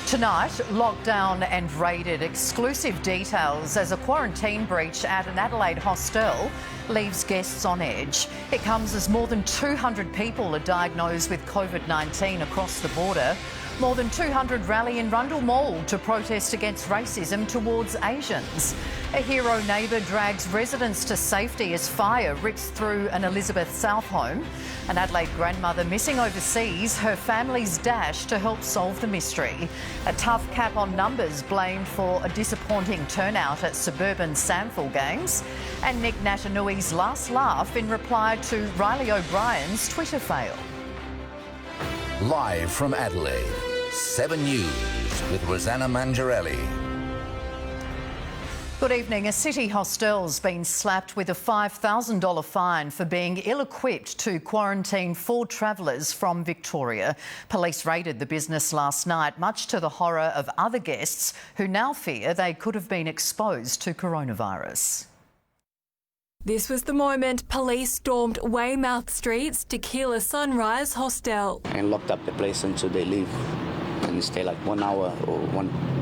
Tonight, lockdown and raided. Exclusive details as a quarantine breach at an Adelaide hostel leaves guests on edge. It comes as more than 200 people are diagnosed with COVID-19 across the border. More than 200 rally in Rundle Mall to protest against racism towards Asians. A hero neighbour drags residents to safety as fire rips through an Elizabeth South home. An Adelaide grandmother missing overseas, her family's dash to help solve the mystery. A tough cap on numbers blamed for a disappointing turnout at suburban SANFL games. And Nick Natanui's last laugh in reply to Riley O'Brien's Twitter fail. Live from Adelaide, 7 News with Rosanna Mangiarelli. Good evening. A city hostel's been slapped with a $5,000 fine for being ill-equipped to quarantine 4 travellers from Victoria. Police raided the business last night, much to the horror of other guests who now fear they could have been exposed to coronavirus. This was the moment police stormed Weymouth Street's Tequila Sunrise hostel. And locked up the place until they leave. And they stay like 1 hour or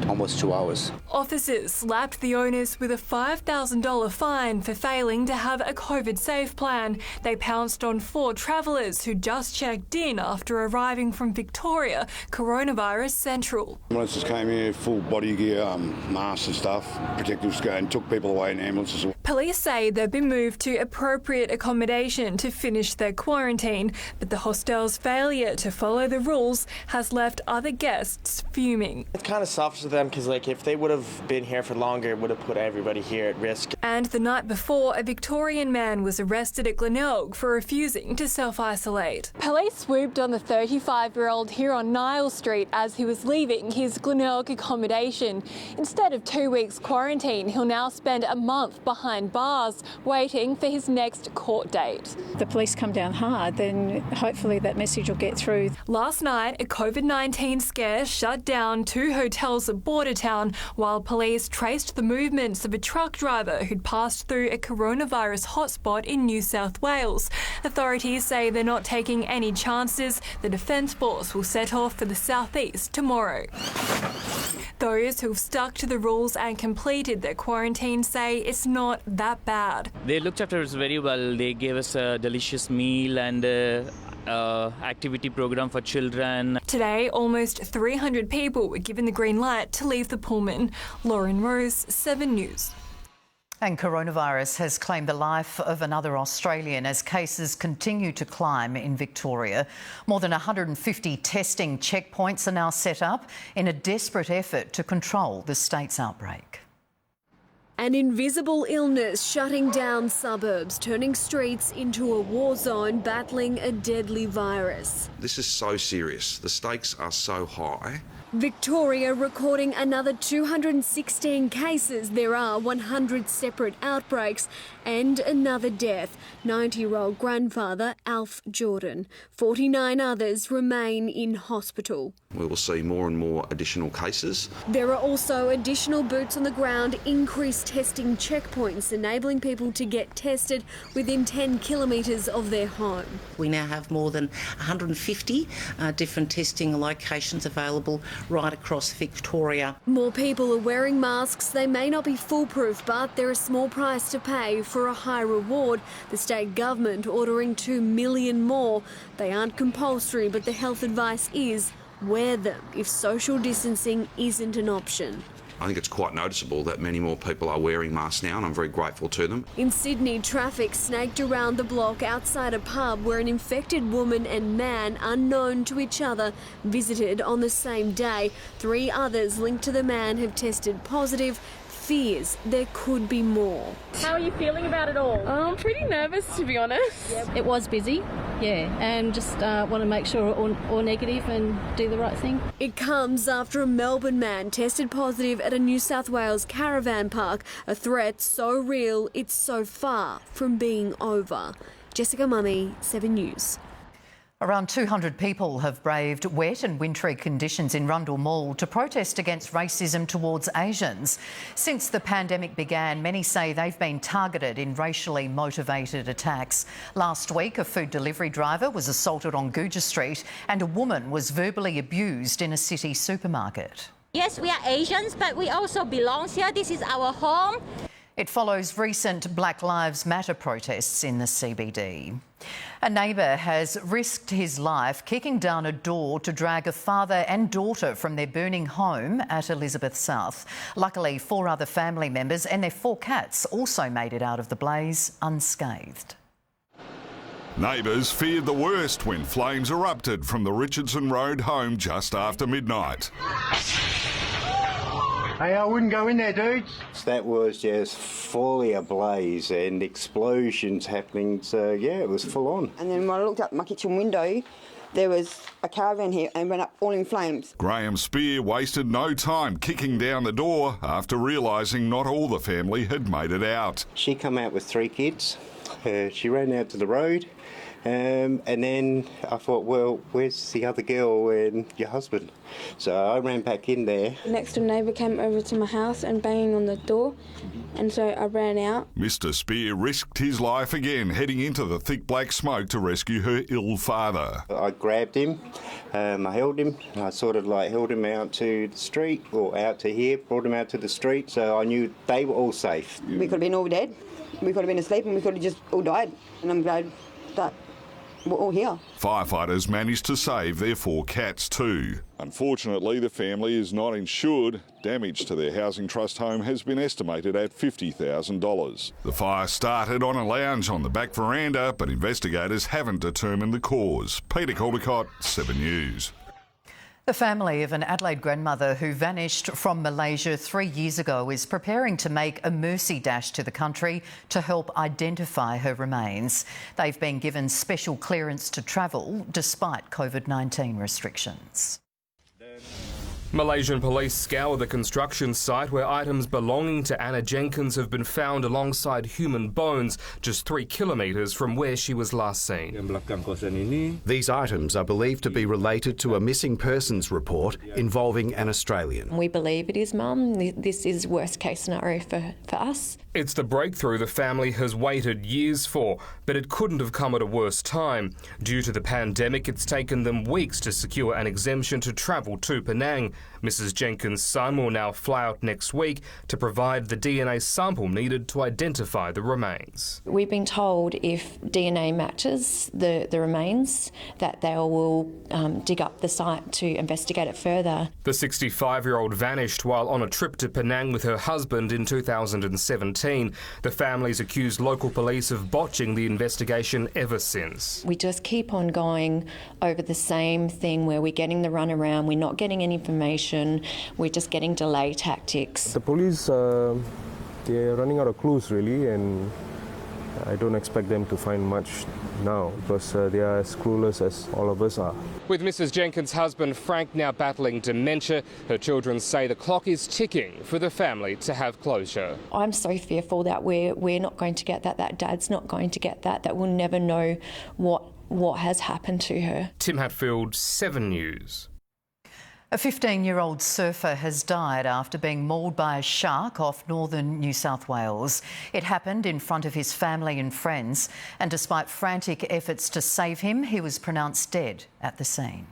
almost 2 hours. Officers slapped the owners with a $5,000 fine for failing to have a COVID-safe plan. They pounced on 4 travellers who just checked in after arriving from Victoria, coronavirus central. Ambulances came here, full body gear, masks and stuff, protective skirt, and took people away in ambulances. Police say they've been moved to appropriate accommodation to finish their quarantine, but the hostel's failure to follow the rules has left other guests fuming. It kind of suffers for them because, if they would have been here for longer, it would have put everybody here at risk. And the night before, a Victorian man was arrested at Glenelg for refusing to self-isolate. Police swooped on the 35-year-old here on Niles Street as he was leaving his Glenelg accommodation. Instead of 2 weeks quarantine, he'll now spend a month behind bars, waiting for his next court date. If the police come down hard, then hopefully that message will get through. Last night, a COVID-19 scare shut down 2 hotels at Bordertown while police traced the movements of a truck driver who'd passed through a coronavirus hotspot in New South Wales. Authorities say they're not taking any chances. The Defence Force will set off for the southeast tomorrow. Those who've stuck to the rules and completed their quarantine say it's not that bad. They looked after us very well. They gave us a delicious meal and activity program for children. Today, almost 300 people were given the green light to leave the Pullin. Lauren Rose, 7 News. And coronavirus has claimed the life of another Australian as cases continue to climb in Victoria. More than 150 testing checkpoints are now set up in a desperate effort to control the state's outbreak. An invisible illness shutting down suburbs, turning streets into a war zone, battling a deadly virus. This is so serious. The stakes are so high. Victoria recording another 216 cases. There are 100 separate outbreaks and another death. 90-year-old grandfather Alf Jordan. 49 others remain in hospital. We will see more and more additional cases. There are also additional boots on the ground, increased testing checkpoints, enabling people to get tested within 10 kilometres of their home. We now have more than 150 different testing locations available right across Victoria. More people are wearing masks. They may not be foolproof, but they're a small price to pay for a high reward. The state government ordering 2 million more. They aren't compulsory, but the health advice is wear them if social distancing isn't an option. I think it's quite noticeable that many more people are wearing masks now, and I'm very grateful to them. In Sydney, traffic snaked around the block outside a pub where an infected woman and man, unknown to each other, visited on the same day. 3 others linked to the man have tested positive. Fears there could be more. How are you feeling about it all? I'm pretty nervous, to be honest. Yep. It was busy, and just want to make sure all negative and do the right thing. It comes after a Melbourne man tested positive at a New South Wales caravan park, a threat so real it's so far from being over. Jessica Mummy, 7 News. Around 200 people have braved wet and wintry conditions in Rundle Mall to protest against racism towards Asians. Since the pandemic began, many say they've been targeted in racially motivated attacks. Last week, a food delivery driver was assaulted on Gooja Street and a woman was verbally abused in a city supermarket. Yes, we are Asians, but we also belong here. This is our home. It follows recent Black Lives Matter protests in the CBD. A neighbour has risked his life kicking down a door to drag a father and daughter from their burning home at Elizabeth South. Luckily, 4 other family members and their 4 cats also made it out of the blaze unscathed. Neighbours feared the worst when flames erupted from the Richardson Road home just after midnight. Hey, I wouldn't go in there, dudes. That was just fully ablaze and explosions happening, so yeah, it was full on. And then when I looked out my kitchen window, there was a caravan here and went up all in flames. Graham Spear wasted no time kicking down the door after realising not all the family had made it out. She come out with 3 kids. She ran out to the road. And then I thought, well, where's the other girl and your husband? So I ran back in there. The next door neighbour came over to my house and banging on the door, and so I ran out. Mr. Spear risked his life again, heading into the thick black smoke to rescue her ill father. I grabbed him, I held him, I sort of like held him out to the street, or out to here, brought him out to the street, so I knew they were all safe. We could have been all dead, we could have been asleep, and we could have just all died, and I'm glad that we're all here. Firefighters managed to save their 4 cats too. Unfortunately, the family is not insured. Damage to their housing trust home has been estimated at $50,000. The fire started on a lounge on the back veranda, but investigators haven't determined the cause. Peter Caldecott, 7 News. The family of an Adelaide grandmother who vanished from Malaysia 3 years ago is preparing to make a mercy dash to the country to help identify her remains. They've been given special clearance to travel despite COVID-19 restrictions. Malaysian police scour the construction site where items belonging to Anna Jenkins have been found alongside human bones just 3 kilometres from where she was last seen. These items are believed to be related to a missing persons report involving an Australian. We believe it is Mum. This is worst case scenario for us. It's the breakthrough the family has waited years for, but it couldn't have come at a worse time. Due to the pandemic, it's taken them weeks to secure an exemption to travel to Penang. Mrs. Jenkins' son will now fly out next week to provide the DNA sample needed to identify the remains. We've been told if DNA matches the remains, that they will dig up the site to investigate it further. The 65-year-old vanished while on a trip to Penang with her husband in 2017. The family's accused local police of botching the investigation ever since. We just keep on going over the same thing where we're getting the runaround, we're not getting any information, we're just getting delay tactics. The police, they're running out of clues really, and I don't expect them to find much now because they are as clueless as all of us are. With Mrs. Jenkins' husband Frank now battling dementia, her children say the clock is ticking for the family to have closure. I'm so fearful that we're not going to get that Dad's not going to get that we'll never know what has happened to her. Tim Hatfield, 7 News. A 15-year-old surfer has died after being mauled by a shark off northern New South Wales. It happened in front of his family and friends, and despite frantic efforts to save him, he was pronounced dead at the scene.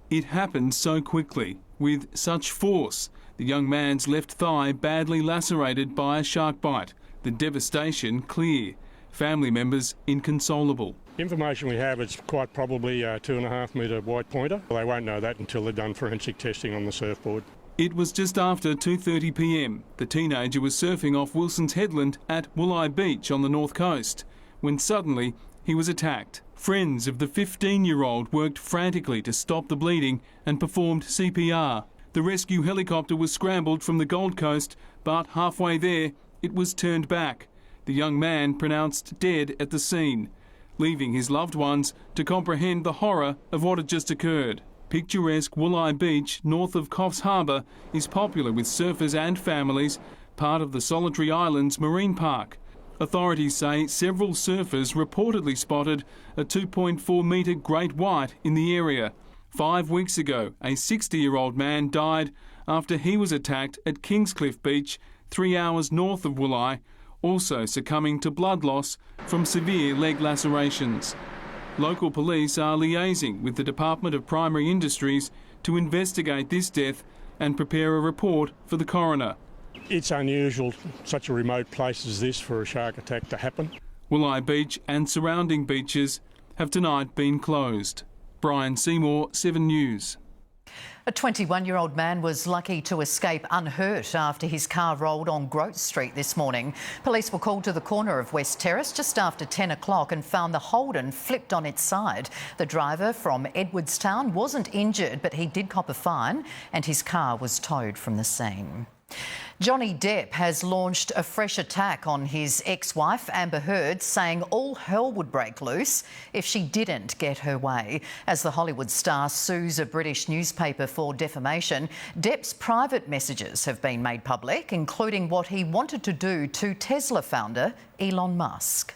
It happened so quickly, with such force. The young man's left thigh badly lacerated by a shark bite. The devastation clear. Family members inconsolable. The information we have is quite probably a 2.5 metre white pointer. They won't know that until they've done forensic testing on the surfboard. It was just after 2:30 p.m. The teenager was surfing off Wilson's Headland at Woolai Beach on the north coast, when suddenly he was attacked. Friends of the 15-year-old worked frantically to stop the bleeding and performed CPR. The rescue helicopter was scrambled from the Gold Coast, but halfway there it was turned back. The young man pronounced dead at the scene, leaving his loved ones to comprehend the horror of what had just occurred. Picturesque Woolai Beach, north of Coffs Harbour, is popular with surfers and families, part of the Solitary Islands Marine Park. Authorities say several surfers reportedly spotted a 2.4 metre great white in the area. 5 weeks ago, a 60-year-old man died after he was attacked at Kingscliff Beach, 3 hours north of Wooli, also succumbing to blood loss from severe leg lacerations. Local police are liaising with the Department of Primary Industries to investigate this death and prepare a report for the coroner. It's unusual, such a remote place as this, for a shark attack to happen. Wooli Beach and surrounding beaches have tonight been closed. Brian Seymour, 7 News. A 21-year-old man was lucky to escape unhurt after his car rolled on Grote Street this morning. Police were called to the corner of West Terrace just after 10 o'clock and found the Holden flipped on its side. The driver from Edwardstown wasn't injured, but he did cop a fine and his car was towed from the scene. Johnny Depp has launched a fresh attack on his ex-wife, Amber Heard, saying all hell would break loose if she didn't get her way. As the Hollywood star sues a British newspaper for defamation, Depp's private messages have been made public, including what he wanted to do to Tesla founder Elon Musk.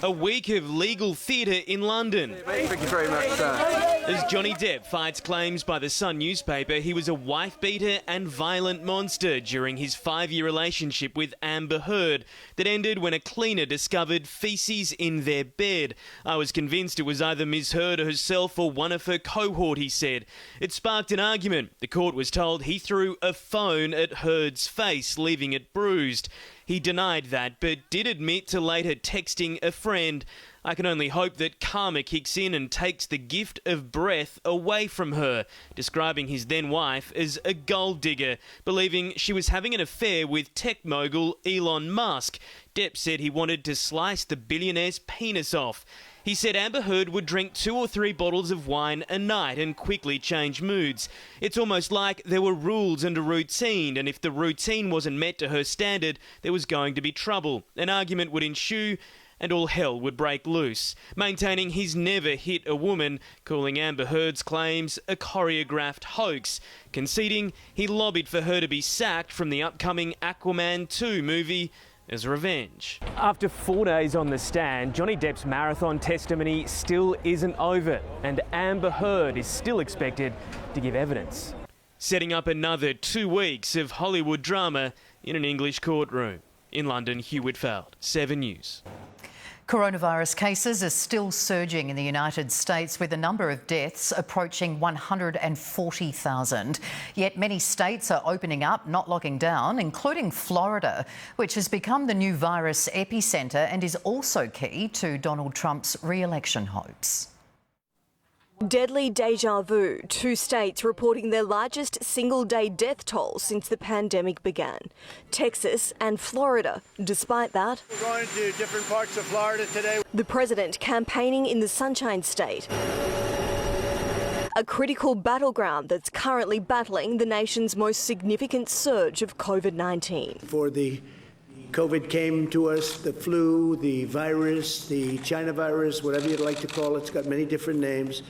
A week of legal theatre in London. Thank you very much, sir. As Johnny Depp fights claims by the Sun newspaper he was a wife-beater and violent monster during his 5-year relationship with Amber Heard that ended when a cleaner discovered faeces in their bed. I was convinced it was either Ms Heard herself or one of her cohort, he said. It sparked an argument. The court was told he threw a phone at Heard's face, leaving it bruised. He denied that, but did admit to later texting a friend. I can only hope that karma kicks in and takes the gift of breath away from her, describing his then-wife as a gold digger, believing she was having an affair with tech mogul Elon Musk. Depp said he wanted to slice the billionaire's penis off. He said Amber Heard would drink 2 or 3 bottles of wine a night and quickly change moods. It's almost like there were rules and a routine, and if the routine wasn't met to her standard, there was going to be trouble. An argument would ensue and all hell would break loose, maintaining he's never hit a woman, calling Amber Heard's claims a choreographed hoax, conceding he lobbied for her to be sacked from the upcoming Aquaman 2 movie as revenge. After 4 days on the stand, Johnny Depp's marathon testimony still isn't over, and Amber Heard is still expected to give evidence. Setting up another 2 weeks of Hollywood drama in an English courtroom. In London, Hugh Whitfield, 7 News. Coronavirus cases are still surging in the United States, with the number of deaths approaching 140,000. Yet many states are opening up, not locking down, including Florida, which has become the new virus epicentre and is also key to Donald Trump's re-election hopes. Deadly deja vu, 2 states reporting their largest single-day death toll since the pandemic began. Texas and Florida. Despite that, We're going to different parts of Florida today. The president campaigning in the Sunshine State, a critical battleground that's currently battling the nation's most significant surge of COVID-19. For the COVID came to us, the flu, the virus, the China virus, whatever you'd like to call it, it's got many different names.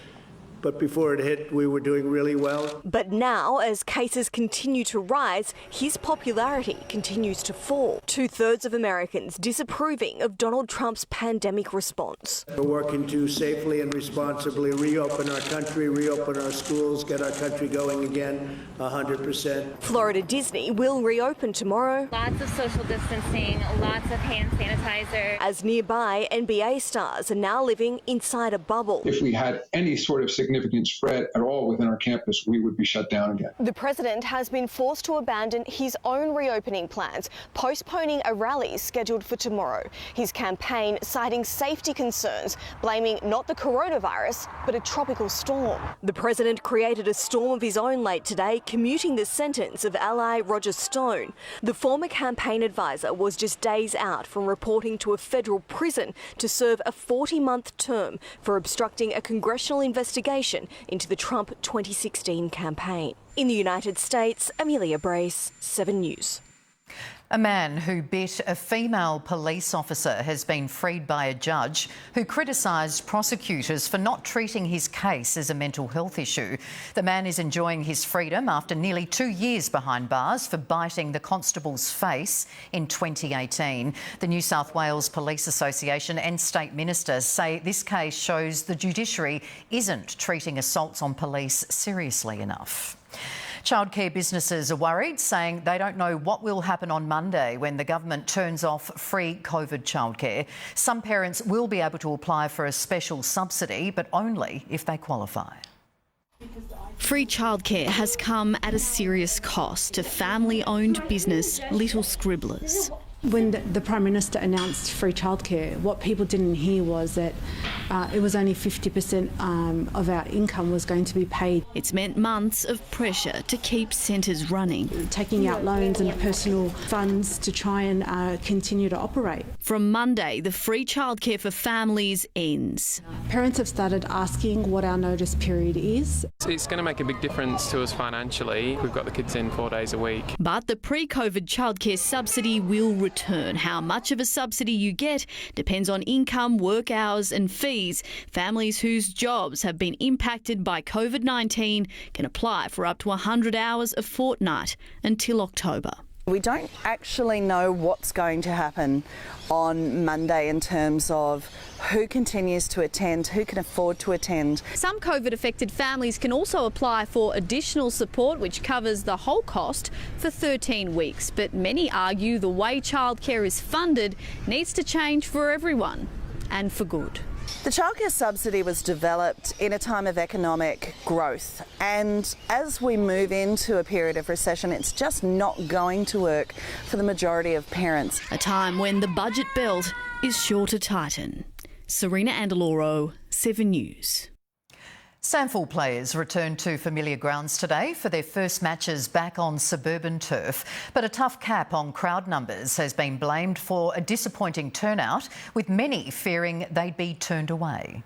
But before it hit, we were doing really well. But now, as cases continue to rise, his popularity continues to fall. 2/3 of Americans disapproving of Donald Trump's pandemic response. We're working to safely and responsibly reopen our country, reopen our schools, get our country going again 100%. Florida Disney will reopen tomorrow. Lots of social distancing, lots of hand sanitizer. As nearby NBA stars are now living inside a bubble. If we had any sort of significant spread at all within our campus, we would be shut down again. The president has been forced to abandon his own reopening plans, postponing a rally scheduled for tomorrow. His campaign citing safety concerns, blaming not the coronavirus, but a tropical storm. The president created a storm of his own late today, commuting the sentence of ally Roger Stone. The former campaign advisor was just days out from reporting to a federal prison to serve a 40-month term for obstructing a congressional investigation into the Trump 2016 campaign. In the United States, Amelia Brace, 7 News. A man who bit a female police officer has been freed by a judge who criticised prosecutors for not treating his case as a mental health issue. The man is enjoying his freedom after nearly 2 years behind bars for biting the constable's face in 2018. The New South Wales Police Association and state ministers say this case shows the judiciary isn't treating assaults on police seriously enough. Childcare businesses are worried, saying they don't know what will happen on Monday when the government turns off free COVID childcare. Some parents will be able to apply for a special subsidy, but only if they qualify. Free childcare has come at a serious cost to family-owned business Little Scribblers. When the Prime Minister announced free childcare, what people didn't hear was that it was only 50% of our income was going to be paid. It's meant months of pressure to keep centres running. Taking out loans and personal funds to try and continue to operate. From Monday, the free childcare for families ends. Parents have started asking what our notice period is. It's going to make a big difference to us financially. We've got the kids in 4 days a week. But the pre-COVID childcare subsidy will return. How much of a subsidy you get depends on income, work hours and fees. Families whose jobs have been impacted by COVID-19 can apply for up to 100 hours a fortnight until October. We don't actually know what's going to happen on Monday in terms of who continues to attend, who can afford to attend. Some COVID-affected families can also apply for additional support, which covers the whole cost for 13 weeks. But many argue the way childcare is funded needs to change for everyone, and for good. The childcare subsidy was developed in a time of economic growth, and as we move into a period of recession, it's just not going to work for the majority of parents. A time when the budget belt is sure to tighten. Serena Andaloro, 7 News. SANFL players returned to familiar grounds today for their first matches back on suburban turf. But a tough cap on crowd numbers has been blamed for a disappointing turnout, with many fearing they'd be turned away.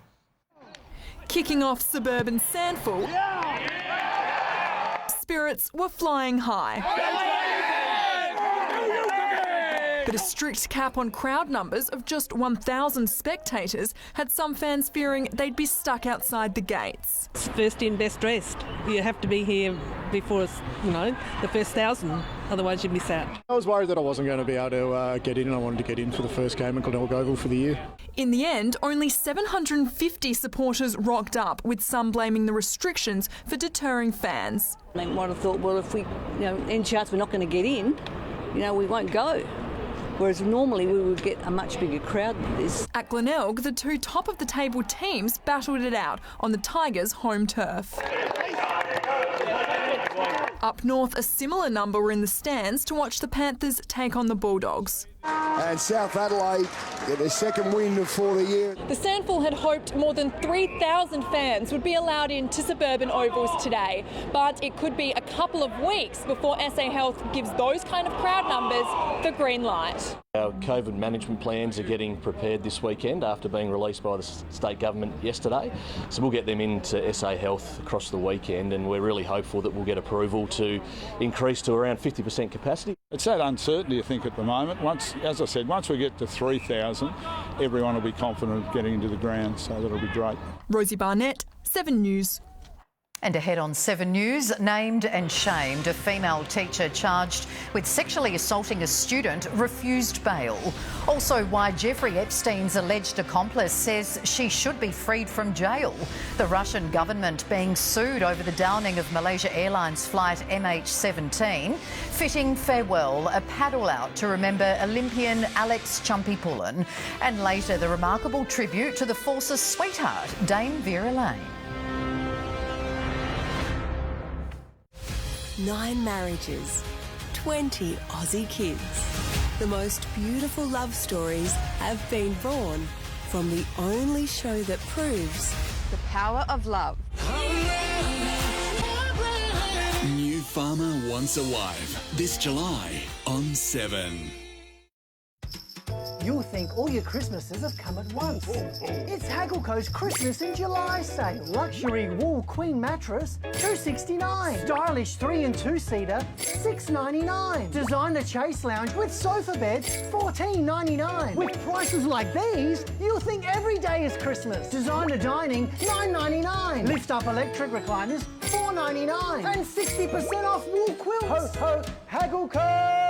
Kicking off suburban SANFL, spirits were flying high. But a strict cap on crowd numbers of just 1,000 spectators had some fans fearing they'd be stuck outside the gates. It's first in, best dressed. You have to be here before, the first 1,000, otherwise you miss out. I was worried that I wasn't going to be able to get in, and I wanted to get in for the first game at Glenelg Oval for the year. In the end, only 750 supporters rocked up, with some blaming the restrictions for deterring fans. They might have thought, well, if we, any chance we're not going to get in, we won't go. Whereas normally we would get a much bigger crowd than this. At Glenelg, the two top-of-the-table teams battled it out on the Tigers' home turf. Up north, a similar number were in the stands to watch the Panthers take on the Bulldogs. And South Adelaide get their second win for the year. The SANFL had hoped more than 3,000 fans would be allowed into suburban ovals today, but it could be a couple of weeks before SA Health gives those kind of crowd numbers the green light. Our COVID management plans are getting prepared this weekend after being released by the state government yesterday. So we'll get them into SA Health across the weekend, and we're really hopeful that we'll get approval to increase to around 50% capacity. It's that uncertainty, I think, at the moment. As I said, once we get to 3,000, everyone will be confident of getting into the ground, so that'll be great. Rosie Barnett, 7 News. And ahead on 7 News, named and shamed, a female teacher charged with sexually assaulting a student refused bail. Also, why Jeffrey Epstein's alleged accomplice says she should be freed from jail. The Russian government being sued over the downing of Malaysia Airlines flight MH17. Fitting farewell, a paddle out to remember Olympian Alex Chumpy Pullin. And later, the remarkable tribute to the Force's sweetheart, Dame Vera Lynn. 9 marriages, 20 Aussie kids. The most beautiful love stories have been born from the only show that proves the power of love. New Farmer Wants a Wife, this July on 7. You'll think all your Christmases have come at once. It's Haggleco's Christmas in July sale. Luxury wool queen mattress, $269. Stylish 3 and 2-seater, $699. Designer chase lounge with sofa bed, $14.99. With prices like these, you'll think every day is Christmas. Designer dining, $9.99. Lift up electric recliners, $4.99. And 60% off wool quilts. Ho, ho, Haggleco!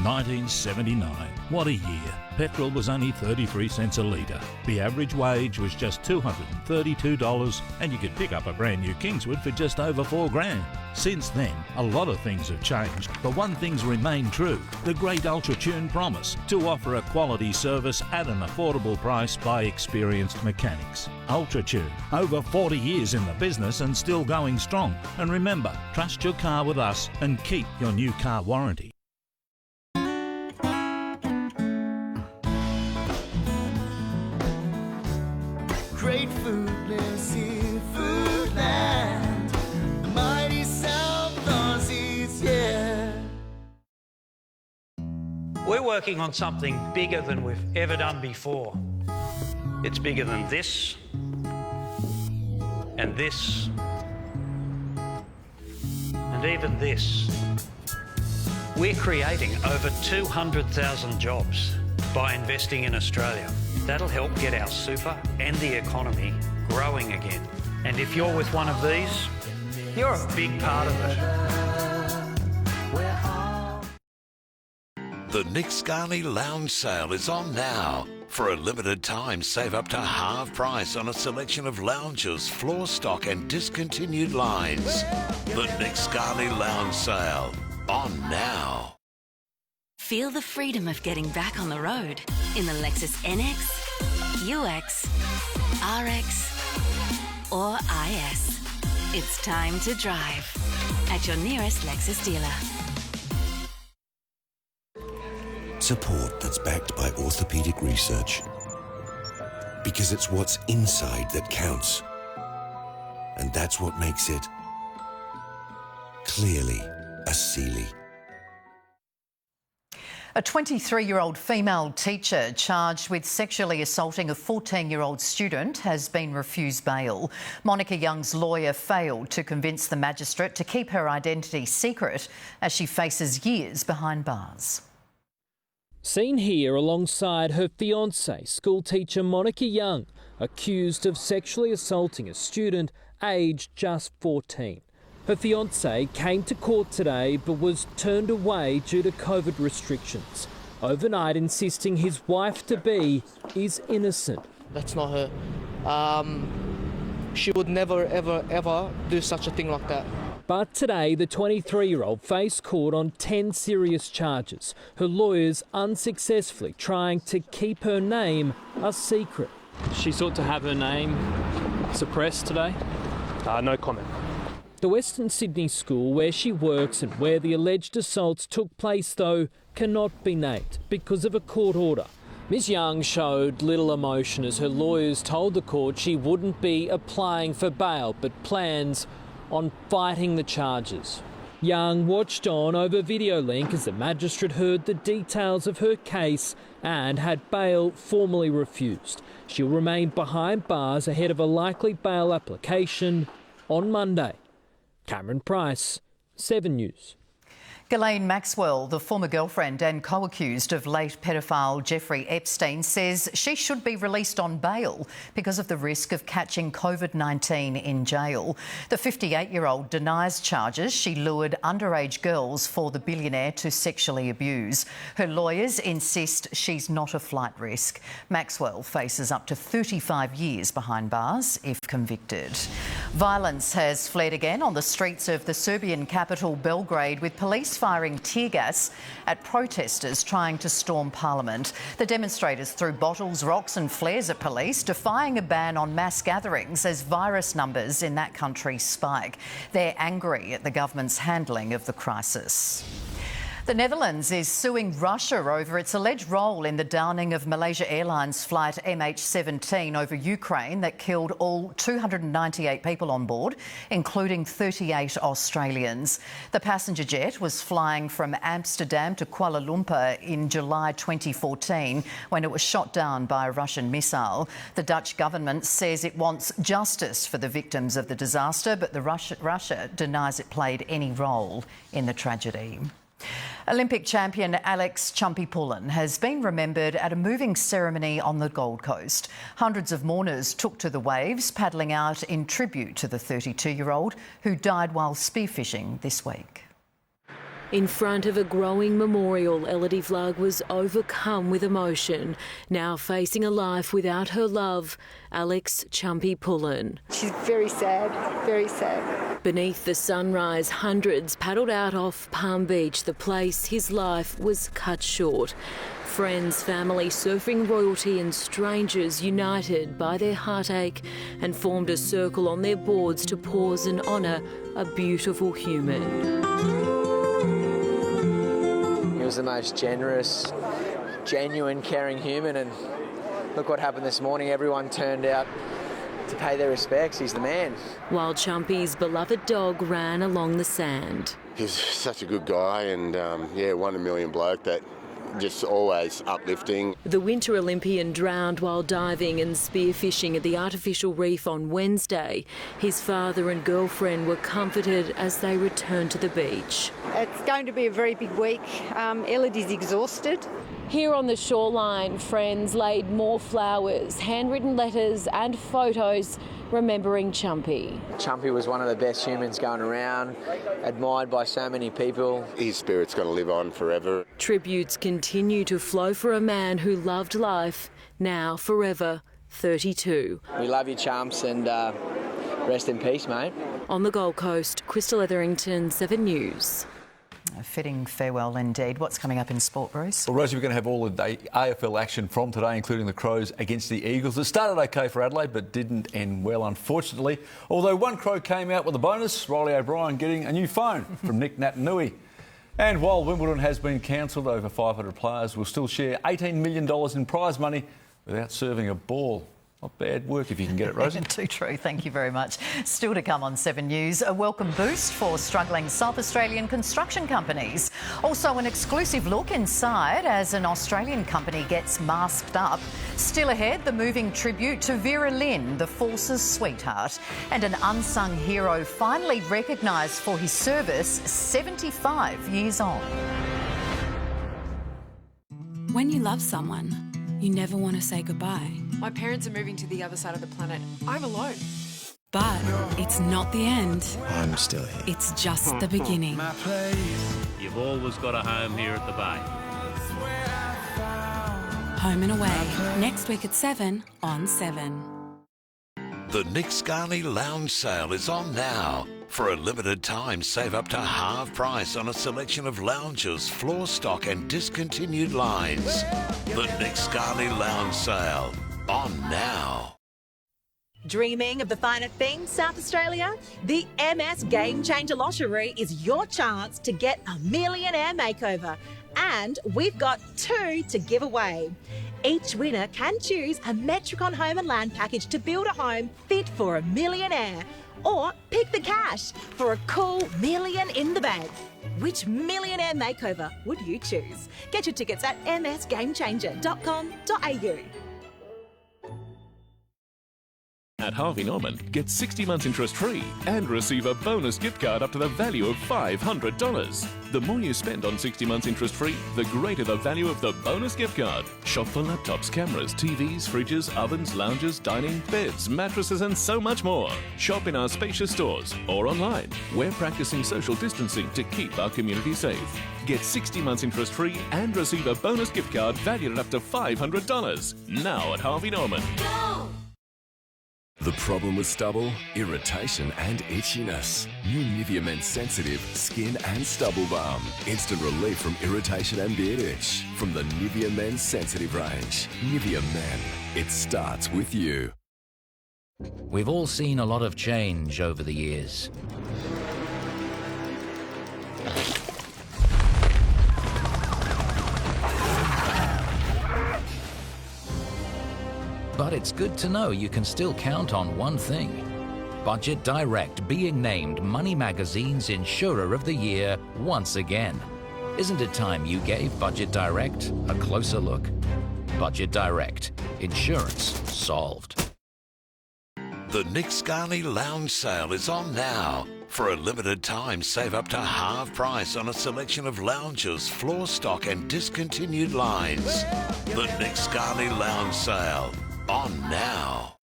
1979. What a year. Petrol was only 33 cents a litre. The average wage was just $232 and you could pick up a brand new Kingswood for just over $4,000. Since then, a lot of things have changed, but one thing's remained true. The great Ultratune promise to offer a quality service at an affordable price by experienced mechanics. Ultratune, over 40 years in the business and still going strong. And remember, trust your car with us and keep your new car warranty. Great food lives in Foodland, the mighty South Aussies, yeah. We're working on something bigger than we've ever done before. It's bigger than this, and this, and even this. We're creating over 200,000 jobs by investing in Australia. That'll help get our super and the economy growing again. And if you're with one of these, you're a big part of it. The Nick Scarley Lounge Sale is on now. For a limited time, save up to half price on a selection of lounges, floor stock and discontinued lines. The Nick Scarley Lounge Sale, on now. Feel the freedom of getting back on the road in the Lexus NX, UX, RX or IS. It's time to drive at your nearest Lexus dealer. Support that's backed by orthopedic research. Because it's what's inside that counts. And that's what makes it clearly a Sealy. A 23-year-old female teacher charged with sexually assaulting a 14-year-old student has been refused bail. Monica Young's lawyer failed to convince the magistrate to keep her identity secret as she faces years behind bars. Seen here alongside her fiancé, schoolteacher Monica Young, accused of sexually assaulting a student aged just 14. Her fiancé came to court today but was turned away due to COVID restrictions, overnight insisting his wife-to-be is innocent. That's not her. She would never, ever, ever do such a thing like that. But today, the 23-year-old faced court on 10 serious charges, her lawyers unsuccessfully trying to keep her name a secret. She sought to have her name suppressed today. No comment. The Western Sydney school where she works and where the alleged assaults took place, though, cannot be named because of a court order. Ms Young showed little emotion as her lawyers told the court she wouldn't be applying for bail but plans on fighting the charges. Young watched on over video link as the magistrate heard the details of her case and had bail formally refused. She'll remain behind bars ahead of a likely bail application on Monday. Cameron Price, 7 News. Ghislaine Maxwell, the former girlfriend and co-accused of late pedophile Jeffrey Epstein, says she should be released on bail because of the risk of catching COVID-19 in jail. The 58-year-old denies charges she lured underage girls for the billionaire to sexually abuse. Her lawyers insist she's not a flight risk. Maxwell faces up to 35 years behind bars if convicted. Violence has flared again on the streets of the Serbian capital Belgrade, with police firing tear gas at protesters trying to storm Parliament. The demonstrators threw bottles, rocks and flares at police, defying a ban on mass gatherings as virus numbers in that country spike. They're angry at the government's handling of the crisis. The Netherlands is suing Russia over its alleged role in the downing of Malaysia Airlines flight MH17 over Ukraine that killed all 298 people on board, including 38 Australians. The passenger jet was flying from Amsterdam to Kuala Lumpur in July 2014 when it was shot down by a Russian missile. The Dutch government says it wants justice for the victims of the disaster, but Russia denies it played any role in the tragedy. Olympic champion Chumpy Pullin has been remembered at a moving ceremony on the Gold Coast. Hundreds of mourners took to the waves, paddling out in tribute to the 32-year-old who died while spearfishing this week. In front of a growing memorial, Elodie Vlug was overcome with emotion, now facing a life without her love, Chumpy Pullin. She's very sad, very sad. Beneath the sunrise, hundreds paddled out off Palm Beach, the place his life was cut short. Friends, family, surfing royalty and strangers united by their heartache and formed a circle on their boards to pause and honour a beautiful human. He was the most generous, genuine, caring human, and look what happened this morning. Everyone turned out to pay their respects. He's the man. While Chumpy's beloved dog ran along the sand. He's such a good guy and, one in a million bloke that just always uplifting. The Winter Olympian drowned while diving and spearfishing at the artificial reef on Wednesday. His father and girlfriend were comforted as they returned to the beach. It's going to be a very big week. Elodie's exhausted. Here on the shoreline, friends laid more flowers, handwritten letters and photos remembering Chumpy. Chumpy was one of the best humans going around, admired by so many people. His spirit's going to live on forever. Tributes continue to flow for a man who loved life, now forever 32. We love you, Chumps, and rest in peace, mate. On the Gold Coast, Crystal Etherington, 7 News. A fitting farewell indeed. What's coming up in sport, Bruce? Well, Rosie, we're going to have all of the AFL action from today, including the Crows against the Eagles. It started OK for Adelaide, but didn't end well, unfortunately. Although one Crow came out with a bonus, Riley O'Brien getting a new phone from Nick Naitanui. And while Wimbledon has been cancelled, over 500 players will still share $18 million in prize money without serving a ball. Not bad work if you can get it, Rosie. Too true. Thank you very much. Still to come on 7 News, a welcome boost for struggling South Australian construction companies. Also an exclusive look inside as an Australian company gets masked up. Still ahead, the moving tribute to Vera Lynn, the Force's sweetheart, and an unsung hero finally recognised for his service 75 years on. When you love someone, you never want to say goodbye. My parents are moving to the other side of the planet. I'm alone. But it's not the end. I'm still here. It's just the beginning. You've always got a home here at the Bay. Home and Away, next week at 7 on 7. The Nick Scali Lounge Sale is on now. For a limited time, save up to half price on a selection of lounges, floor stock and discontinued lines. The Nick Scali Lounge Sale, on now. Dreaming of the finer things, South Australia? The MS Game Changer Lottery is your chance to get a millionaire makeover. And we've got 2 to give away. Each winner can choose a Metricon home and land package to build a home fit for a millionaire. Or pick the cash for a cool million in the bank. Which millionaire makeover would you choose? Get your tickets at msgamechanger.com.au. At Harvey Norman, get 60 months interest free and receive a bonus gift card up to the value of $500. The more you spend on 60 months interest free, the greater the value of the bonus gift card. Shop for laptops, cameras, TVs, fridges, ovens, lounges, dining, beds, mattresses and so much more. Shop in our spacious stores or online. We're practicing social distancing to keep our community safe. Get 60 months interest free and receive a bonus gift card valued at up to $500. Now at Harvey Norman. Go! The problem with stubble? Irritation and itchiness. New Nivea Men Sensitive Skin and Stubble Balm. Instant relief from irritation and beard itch. From the Nivea Men Sensitive range. Nivea Men. It starts with you. We've all seen a lot of change over the years. But it's good to know you can still count on one thing. Budget Direct being named Money Magazine's Insurer of the Year once again. Isn't it time you gave Budget Direct a closer look? Budget Direct. Insurance solved. The Nick Scarley Lounge Sale is on now. For a limited time, save up to half price on a selection of lounges, floor stock and discontinued lines. The Nick Scarley Lounge Sale, on now.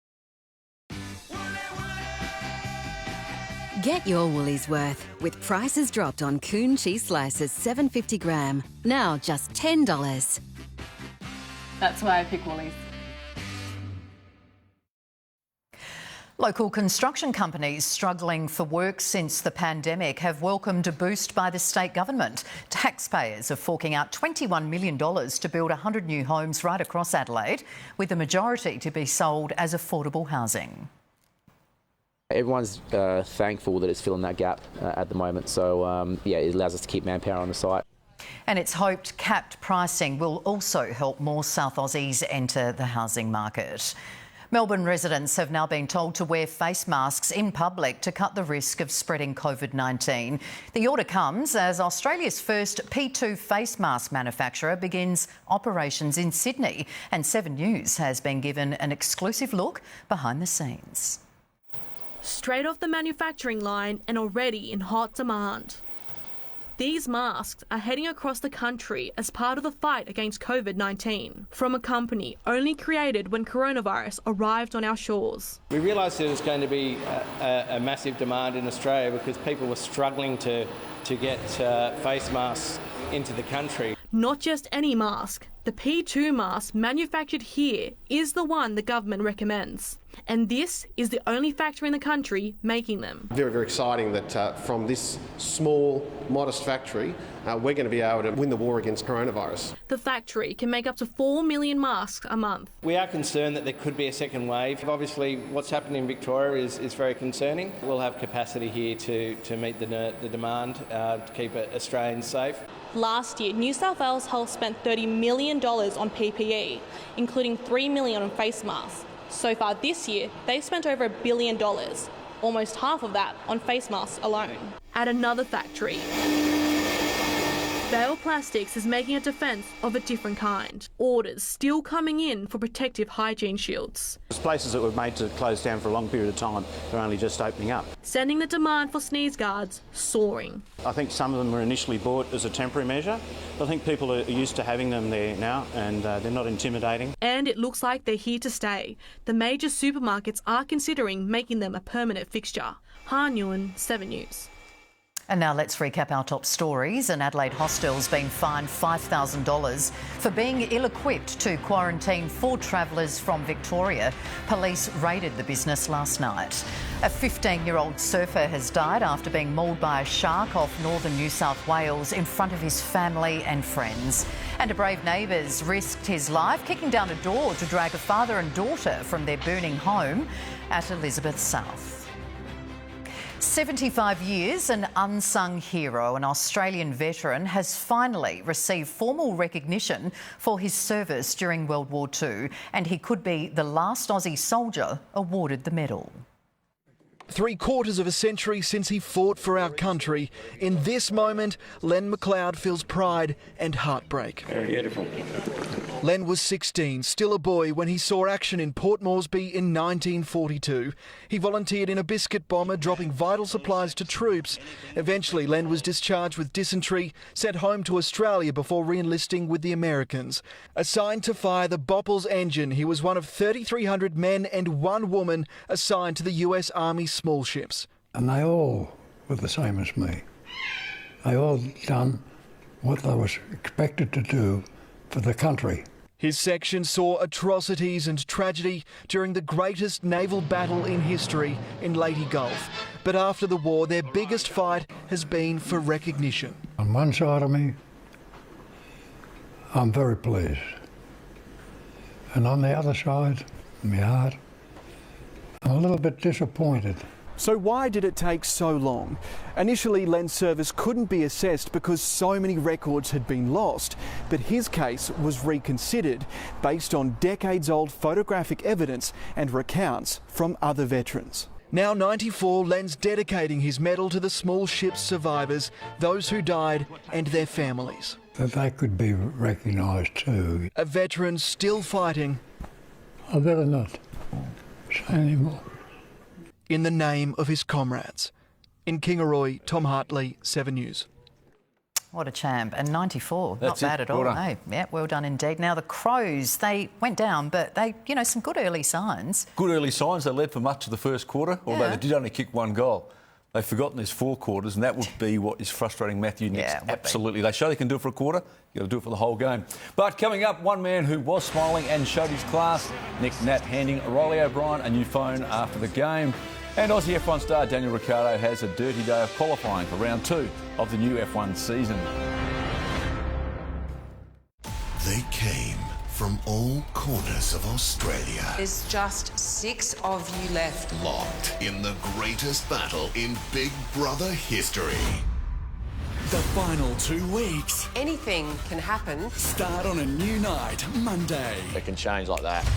Get your Woolies worth with prices dropped on Coon cheese slices, $7.50 gram. Now just $10. That's why I pick Woolies. Local construction companies struggling for work since the pandemic have welcomed a boost by the state government. Taxpayers are forking out $21 million to build 100 new homes right across Adelaide, with the majority to be sold as affordable housing. Everyone's thankful that it's filling that gap at the moment, so it allows us to keep manpower on the site. And it's hoped capped pricing will also help more South Aussies enter the housing market. Melbourne residents have now been told to wear face masks in public to cut the risk of spreading COVID-19. The order comes as Australia's first P2 face mask manufacturer begins operations in Sydney, and 7 News has been given an exclusive look behind the scenes. Straight off the manufacturing line and already in hot demand. These masks are heading across the country as part of the fight against COVID-19 from a company only created when coronavirus arrived on our shores. We realised there was going to be a massive demand in Australia because people were struggling to get face masks into the country. Not just any mask. The P2 mask manufactured here is the one the government recommends. And this is the only factory in the country making them. Very, very exciting that from this small, modest factory, we're going to be able to win the war against coronavirus. The factory can make up to 4 million masks a month. We are concerned that there could be a second wave. Obviously, what's happening in Victoria is very concerning. We'll have capacity here to meet the demand to keep Australians safe. Last year, New South Wales Health spent $30 million on PPE, including $3 million on face masks. So far this year, they've spent over $1 billion, almost half of that on face masks alone. At another factory, Bale Plastics is making a defence of a different kind. Orders still coming in for protective hygiene shields. There's places that were made to close down for a long period of time, they're only just opening up. Sending the demand for sneeze guards soaring. I think some of them were initially bought as a temporary measure. I think people are used to having them there now and they're not intimidating. And it looks like they're here to stay. The major supermarkets are considering making them a permanent fixture. Han Nguyen, 7 News. And now let's recap our top stories. An Adelaide hostel's been fined $5,000 for being ill-equipped to quarantine 4 travellers from Victoria. Police raided the business last night. A 15-year-old surfer has died after being mauled by a shark off northern New South Wales in front of his family and friends. And a brave neighbour's risked his life kicking down a door to drag a father and daughter from their burning home at Elizabeth South. 75 years, an unsung hero, an Australian veteran, has finally received formal recognition for his service during World War II, and he could be the last Aussie soldier awarded the medal. 3/4 of a century since he fought for our country. In this moment, Len McLeod feels pride and heartbreak. Very beautiful. Len was 16, still a boy, when he saw action in Port Moresby in 1942. He volunteered in a biscuit bomber, dropping vital supplies to troops. Eventually, Len was discharged with dysentery, sent home to Australia before re-enlisting with the Americans. Assigned to fire the Bopple's engine, he was one of 3,300 men and 1 woman assigned to the US Army small ships. And they all were the same as me. They all done what they was expected to do for the country. His section saw atrocities and tragedy during the greatest naval battle in history in Leyte Gulf. But after the war, their biggest fight has been for recognition. On one side of me, I'm very pleased. And on the other side, in my heart, I'm a little bit disappointed. So why did it take so long? Initially, Len's service couldn't be assessed because so many records had been lost, but his case was reconsidered based on decades-old photographic evidence and recounts from other veterans. Now 94, Len's dedicating his medal to the small ship's survivors, those who died and their families. That they could be recognised too. A veteran still fighting. I better not say any more. In the name of his comrades. In Kingaroy, Tom Hartley, 7 News. What a champ. And 94, That's not bad it. at all. Well done. No. Yeah, well done indeed. Now, the Crows, they went down, but they, some good early signs. Good early signs. They led for much of the first quarter, although they did only kick 1 goal. They've forgotten there's 4 quarters, and that would be what is frustrating Matthew next. Yeah, absolutely. They show they can do it for a quarter. You've got to do it for the whole game. But coming up, one man who was smiling and showed his class, Nick Nat handing Riley O'Brien a new phone after the game. And Aussie F1 star Daniel Ricciardo has a dirty day of qualifying for round 2 of the new F1 season. They came from all corners of Australia. There's just 6 of you left. Locked in the greatest battle in Big Brother history. The final 2 weeks Anything can happen. start on a new night, Monday. It can change like that.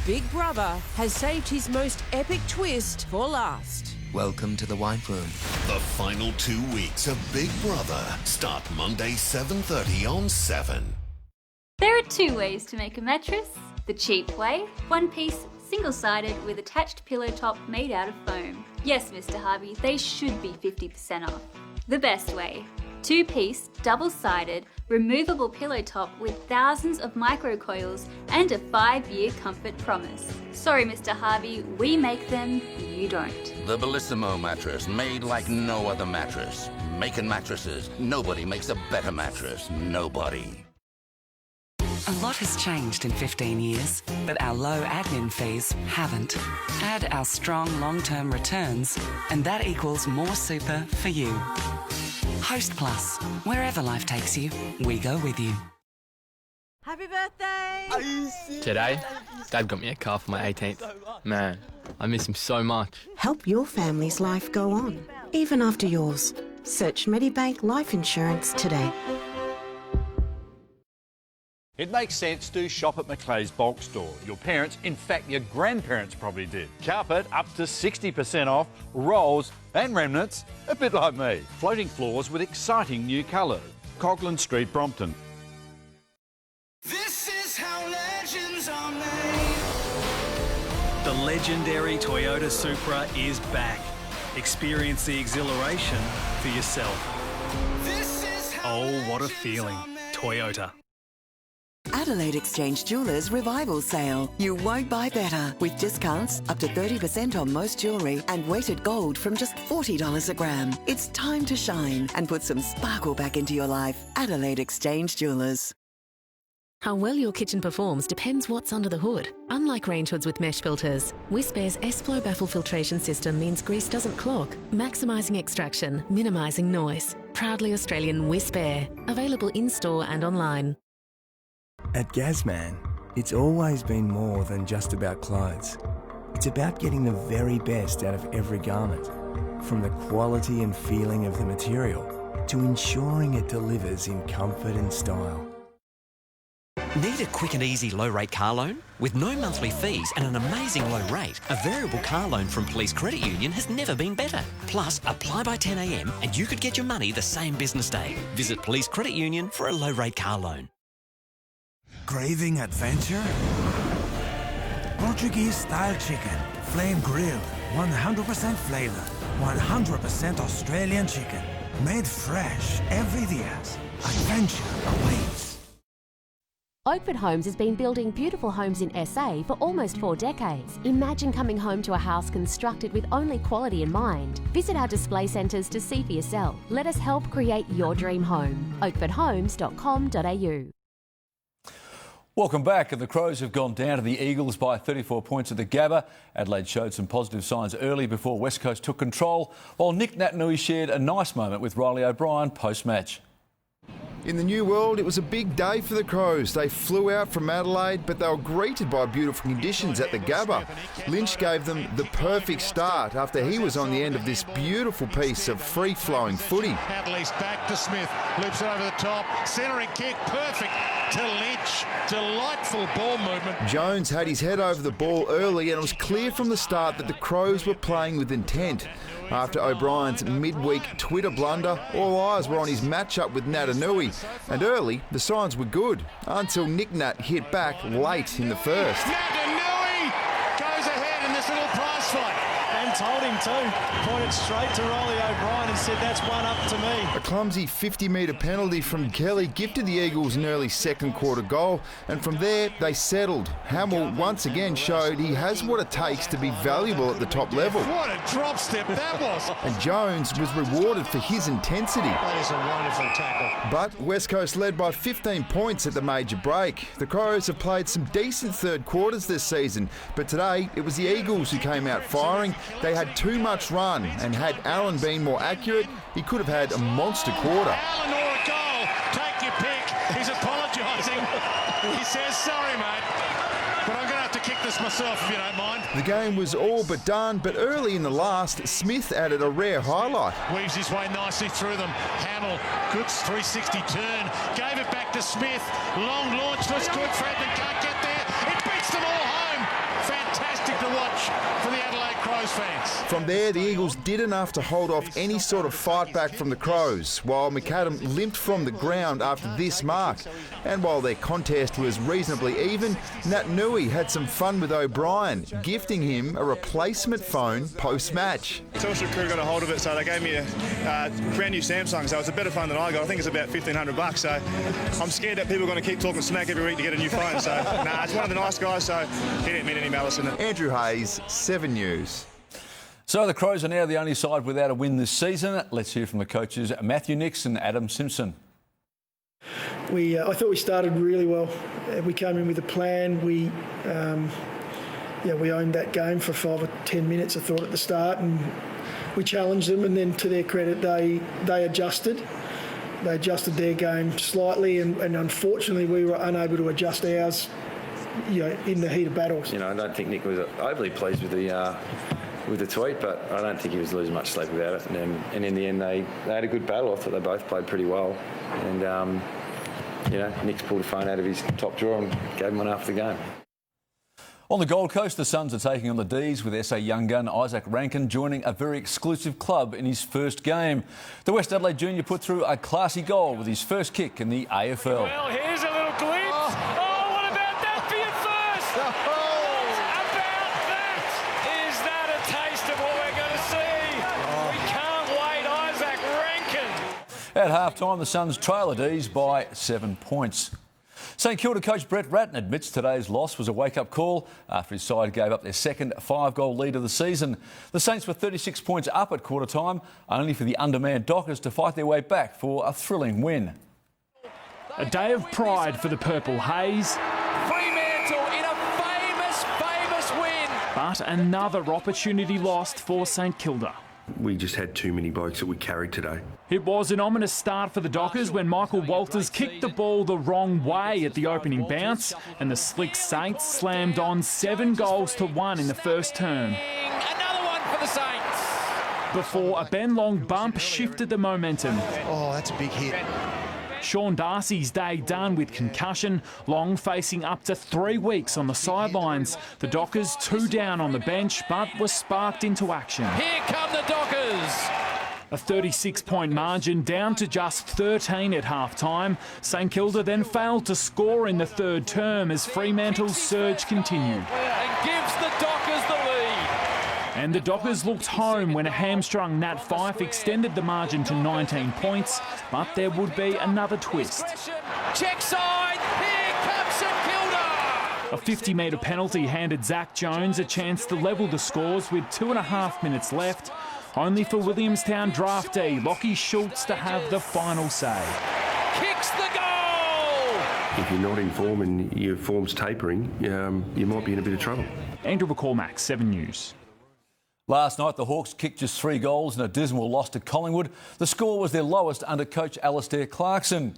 Big Brother has saved his most epic twist for last. Welcome to the White Room. The final 2 weeks of Big Brother start Monday 7:30 on 7. There are 2 ways to make a mattress. The cheap way, 1 piece, single-sided with attached pillow top made out of foam. Yes, Mr. Harvey, they should be 50% off. The best way, 2 piece, double-sided, removable pillow top with thousands of microcoils and a 5-year comfort promise. Sorry, Mr. Harvey, we make them, you don't. The Bellissimo mattress, made like no other mattress. Making mattresses, nobody makes a better mattress. Nobody. A lot has changed in 15 years, but our low admin fees haven't. Add our strong long-term returns, and that equals more super for you. Host Plus. Wherever life takes you, we go with you. Happy birthday! Today, Dad got me a car for my 18th. Man, I miss him so much. Help your family's life go on, even after yours. Search Medibank Life Insurance today. It makes sense to shop at Macleay's bulk store. Your parents, in fact your grandparents probably did. Carpet up to 60% off, rolls and remnants, a bit like me. Floating floors with exciting new colours. Coghlan Street, Brompton. This is how legends are made. The legendary Toyota Supra is back. Experience the exhilaration for yourself. This is how Oh, what a feeling. Toyota. Adelaide Exchange Jewellers Revival Sale. You won't buy better. With discounts up to 30% on most jewellery and weighted gold from just $40 a gram. It's time to shine and put some sparkle back into your life. Adelaide Exchange Jewellers. How well your kitchen performs depends what's under the hood. Unlike range hoods with mesh filters, Whisper's S-Flow baffle filtration system means grease doesn't clog, maximising extraction, minimising noise. Proudly Australian Whisper. Available in-store and online. At Gazman, it's always been more than just about clothes. It's about getting the very best out of every garment, from the quality and feeling of the material to ensuring it delivers in comfort and style. Need a quick and easy low-rate car loan? With no monthly fees and an amazing low rate, a variable car loan from Police Credit Union has never been better. Plus, apply by 10 a.m. and you could get your money the same business day. Visit Police Credit Union for a low-rate car loan. Craving adventure? Portuguese-style chicken, flame grilled, 100% flavour, 100% Australian chicken, made fresh every day. Adventure awaits. Oakford Homes has been building beautiful homes in SA for almost 4 decades. Imagine coming home to a house constructed with only quality in mind. Visit our display centres to see for yourself. Let us help create your dream home. oakfordhomes.com.au. Welcome back. And the Crows have gone down to the Eagles by 34 points at the Gabba. Adelaide showed some positive signs early before West Coast took control, while Nick Natanui shared a nice moment with Riley O'Brien post-match. In the new world, it was a big day for the Crows. They flew out from Adelaide, but they were greeted by beautiful conditions at the Gabba. Lynch gave them the perfect start after he was on the end of this beautiful piece of free-flowing footy. Adelaide's back to Smith, loops it over the top, centering kick, perfect to Lynch. Delightful ball movement. Jones had his head over the ball early, and it was clear from the start that the Crows were playing with intent. After O'Brien's midweek Twitter blunder, all eyes were on his matchup with Natanui, and early the signs were good until Nick Nat hit back late in the first. Natanui goes ahead in this little prize fight. And told him to. Pointed straight to Rolly O'Brien and said, that's one up to me. A clumsy 50-metre penalty from Kelly gifted the Eagles an early second quarter goal, and from there they settled. Hamill once again showed he has what it takes to be valuable at the top level. What a drop step that was. And Jones was rewarded for his intensity. That is a wonderful tackle. But West Coast led by 15 points at the major break. The Crows have played some decent third quarters this season, but today it was the Eagles who came out firing. They had too much run, and had Allen been more accurate, he could have had a monster quarter. Allen or a goal, take your pick. He's apologising. He says, sorry, mate, but I'm going to have to kick this myself if you don't mind. The game was all but done, but early in the last, Smith added a rare highlight. Weaves his way nicely through them. Hamill, good 360 turn, gave it back to Smith. Long launch, looks good. Fredman can't get there. It beats them all home. Fantastic to watch for the Adelaide Crows fans. From there, the Eagles did enough to hold off any sort of fight back from the Crows, while McAdam limped from the ground after this mark. And while their contest was reasonably even, Natanui had some fun with O'Brien, gifting him a replacement phone post-match. Telstra crew got a hold of it, so they gave me a brand new Samsung, so it's a better phone than I got. I think it's about $1,500, so I'm scared that people are going to keep talking smack every week to get a new phone. So, it's one of the nice guys, so he didn't mean any malice in it. Andrew Hayes, 7 News. So the Crows are now the only side without a win this season. Let's hear from the coaches Matthew Nix and Adam Simpson. I thought we started really well. We came in with a plan. We owned that game for 5 or 10 minutes, I thought, at the start, and we challenged them. And then, to their credit, they adjusted. They adjusted their game slightly, and unfortunately, we were unable to adjust ours. In the heat of battles. I don't think Nick was overly pleased with the tweet, but I don't think he was losing much sleep about it. And in the end, they had a good battle. I thought they both played pretty well. And, Nick's pulled a phone out of his top drawer and gave him one after the game. On the Gold Coast, the Suns are taking on the D's with SA young gun Isaac Rankin joining a very exclusive club in his first game. The West Adelaide junior put through a classy goal with his first kick in the AFL. Well, here's a little glimpse. Oh, what about that for your first? What about that? Is that a taste of what we're going to see? We can't wait, Isaac Rankin. At half-time, the Suns trail the D's by 7 points. St Kilda coach Brett Ratton admits today's loss was a wake-up call after his side gave up their second 5-goal lead of the season. The Saints were 36 points up at quarter-time, only for the undermanned Dockers to fight their way back for a thrilling win. A day of pride for the Purple Haze. Fremantle in a famous win. But another opportunity lost for St Kilda. We just had too many blokes that we carried today. It was an ominous start for the Dockers when Michael Walters kicked the ball the wrong way at the opening bounce, and the slick Saints slammed on 7 goals to 1 in the first term. Another one for the Saints. Before a Ben Long bump shifted the momentum. Oh, that's a big hit. Sean Darcy's day done with concussion, Long facing up to 3 weeks on the sidelines. The Dockers 2 down on the bench, but were sparked into action. Here come the Dockers. A 36-point margin down to just 13 at half-time. St Kilda then failed to score in the third term as Fremantle's surge continued. And gives the Dockers the lead. And the Dockers looked home when a hamstrung Nat Fyfe extended the margin to 19 points, but there would be another twist. Check side, here comes St Kilda! A 50-metre penalty handed Zach Jones a chance to level the scores with 2.5 minutes left, only for Williamstown draftee Lockie Schultz to have the final say. Kicks the goal! If you're not in form and your form's tapering, you might be in a bit of trouble. Andrew McCormack, 7 News. Last night, the Hawks kicked just 3 goals in a dismal loss to Collingwood. The score was their lowest under coach Alastair Clarkson.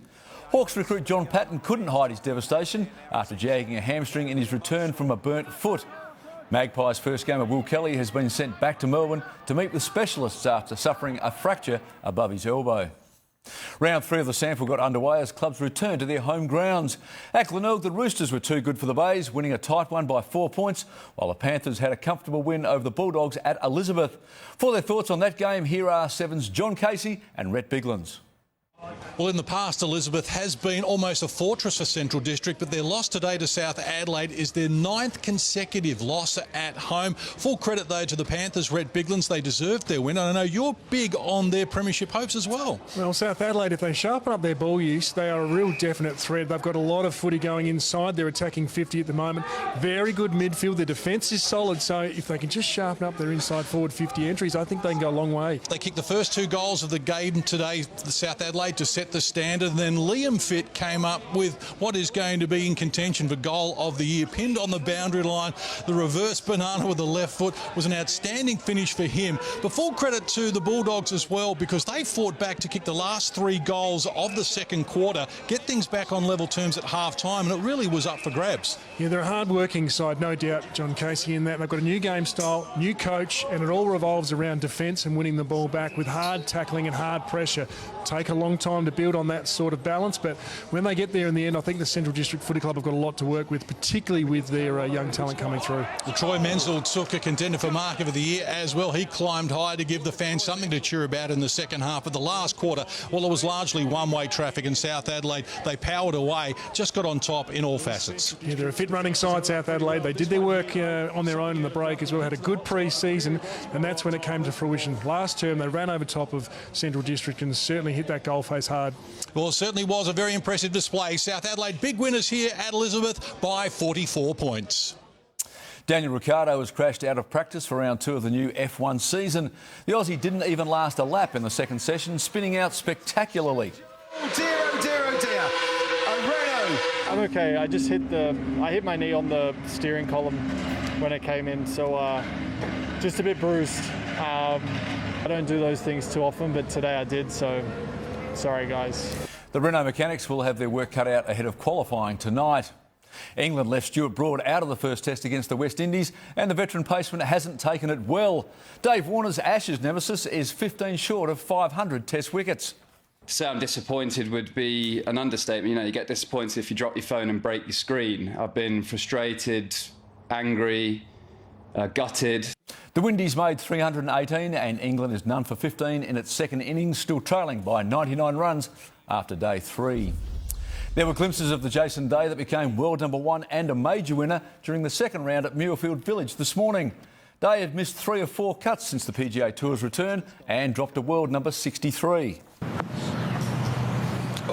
Hawks recruit John Patton couldn't hide his devastation after jagging a hamstring in his return from a burnt foot. Magpies' first game of Will Kelly has been sent back to Melbourne to meet with specialists after suffering a fracture above his elbow. Round 3 of the SANFL got underway as clubs returned to their home grounds. At Glenelg, the Roosters were too good for the Bays, winning a tight one by 4 points, while the Panthers had a comfortable win over the Bulldogs at Elizabeth. For their thoughts on that game, here are Seven's John Casey and Rhett Biglands. Well, in the past, Elizabeth has been almost a fortress for Central District, but their loss today to South Adelaide is their 9th consecutive loss at home. Full credit, though, to the Panthers, Rhett Biglands. They deserved their win. And I know you're big on their premiership hopes as well. Well, South Adelaide, if they sharpen up their ball use, they are a real definite threat. They've got a lot of footy going inside. They're attacking 50 at the moment. Very good midfield. Their defence is solid, so if they can just sharpen up their inside forward 50 entries, I think they can go a long way. They kicked the first 2 goals of the game today, the South Adelaide, to set the standard. And then Liam Fitt came up with what is going to be in contention for goal of the year. Pinned on the boundary line, the reverse banana with the left foot was an outstanding finish for him. But full credit to the Bulldogs as well, because they fought back to kick the last 3 goals of the second quarter, get things back on level terms at half-time, and it really was up for grabs. Yeah, they're a hard-working side, no doubt, John Casey, in that. They've got a new game style, new coach, and it all revolves around defence and winning the ball back with hard tackling and hard pressure. Take a long time to build on that sort of balance, but when they get there in the end, I think the Central District Footy Club have got a lot to work with, particularly with their young talent coming through. Well, Troy Menzel took a contender for Mark of the Year as well. He climbed high to give the fans something to cheer about in the second half of the last quarter. Well, it was largely one-way traffic in South Adelaide. They powered away, just got on top in all facets. Yeah, they're a fit running side, South Adelaide. They did their work on their own in the break as well, had a good pre-season, and that's when it came to fruition. Last term, they ran over top of Central District and certainly hit that goal face hard. Well, it certainly was a very impressive display. South Adelaide, big winners here at Elizabeth by 44 points. Daniel Ricciardo has crashed out of practice for round 2 of the new F1 season. The Aussie didn't even last a lap in the second session, spinning out spectacularly. Oh dear, oh dear, oh dear. A Renault. I'm okay. I just I hit my knee on the steering column when it came in, so just a bit bruised. I don't do those things too often, but today I did, so sorry guys. The Renault mechanics will have their work cut out ahead of qualifying tonight. England left Stuart Broad out of the first test against the West Indies, and the veteran paceman hasn't taken it well. Dave Warner's Ashes nemesis is 15 short of 500 test wickets. To say I'm disappointed would be an understatement. You know, you get disappointed if you drop your phone and break your screen. I've been frustrated, angry, gutted. The Windies made 318 and England is none for 15 in its second innings, still trailing by 99 runs after day 3. There were glimpses of the Jason Day that became world #1 and a major winner during the second round at Muirfield Village this morning. Day had missed 3 of 4 cuts since the PGA Tour's return and dropped to world number 63.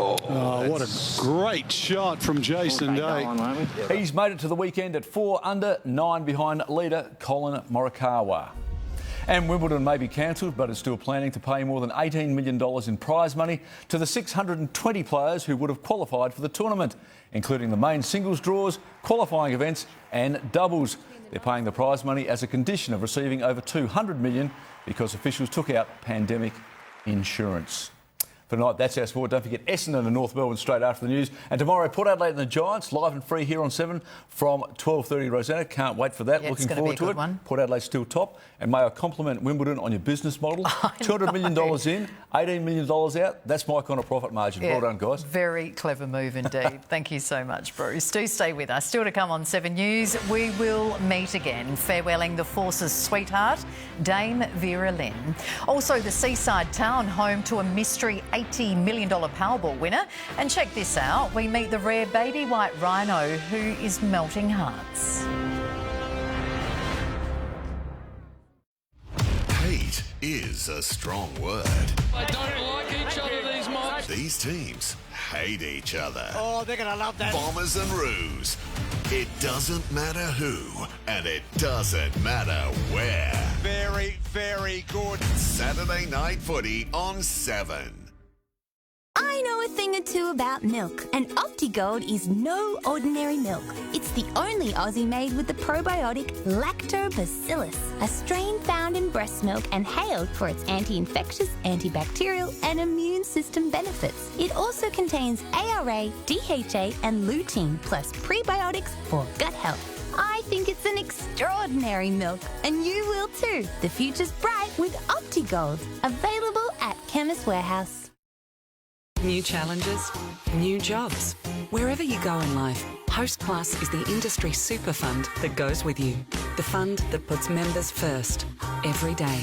Oh, what a great shot from Jason Day. He's made it to the weekend at 4 under, 9 behind leader Colin Morikawa. And Wimbledon may be cancelled, but is still planning to pay more than $18 million in prize money to the 620 players who would have qualified for the tournament, including the main singles draws, qualifying events and doubles. They're paying the prize money as a condition of receiving over $200 million because officials took out pandemic insurance. For tonight, that's our sport. Don't forget Essendon and North Melbourne straight after the news. And tomorrow, Port Adelaide and the Giants, live and free here on 7 from 12:30. Rosanna, can't wait for that. Yeah, looking forward to it. One. Port Adelaide still top. And may I compliment Wimbledon on your business model. $200 million in, $18 million out. That's my kind of profit margin. Yeah, well done, guys. Very clever move indeed. Thank you so much, Bruce. Do stay with us. Still to come on 7 News, we will meet again, farewelling the Force's sweetheart, Dame Vera Lynn. Also, the seaside town home to a mystery $80 million Powerball winner. And check this out, we meet the rare baby white rhino who is melting hearts. Hate is a strong word. They don't like each other, these mobs. These teams hate each other. Oh, they're going to love that. Bombers and Roos. It doesn't matter who, and it doesn't matter where. Very, very good. Saturday Night Footy on 7. I know a a thing or two about milk, and OptiGold is no ordinary milk. It's the only Aussie made with the probiotic Lactobacillus, a strain found in breast milk and hailed for its anti-infectious, antibacterial and immune system benefits. It also contains ARA, DHA and lutein, plus prebiotics for gut health. I think it's an extraordinary milk, and you will too. The future's bright with OptiGold, available at Chemist Warehouse. New challenges, new jobs. Wherever you go in life, Host Plus is the industry super fund that goes with you. The fund that puts members first, every day.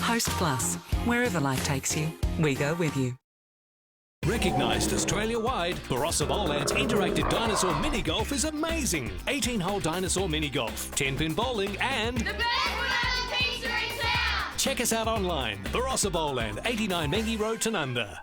Host Plus. Wherever life takes you, we go with you. Recognised Australia-wide, Barossa Bowland's interactive dinosaur mini-golf is amazing. 18-hole dinosaur mini-golf, 10-pin bowling and... the best bowling pizza in town! Check us out online. Barossa Bowland, 89 Mengi Road, Tanunda.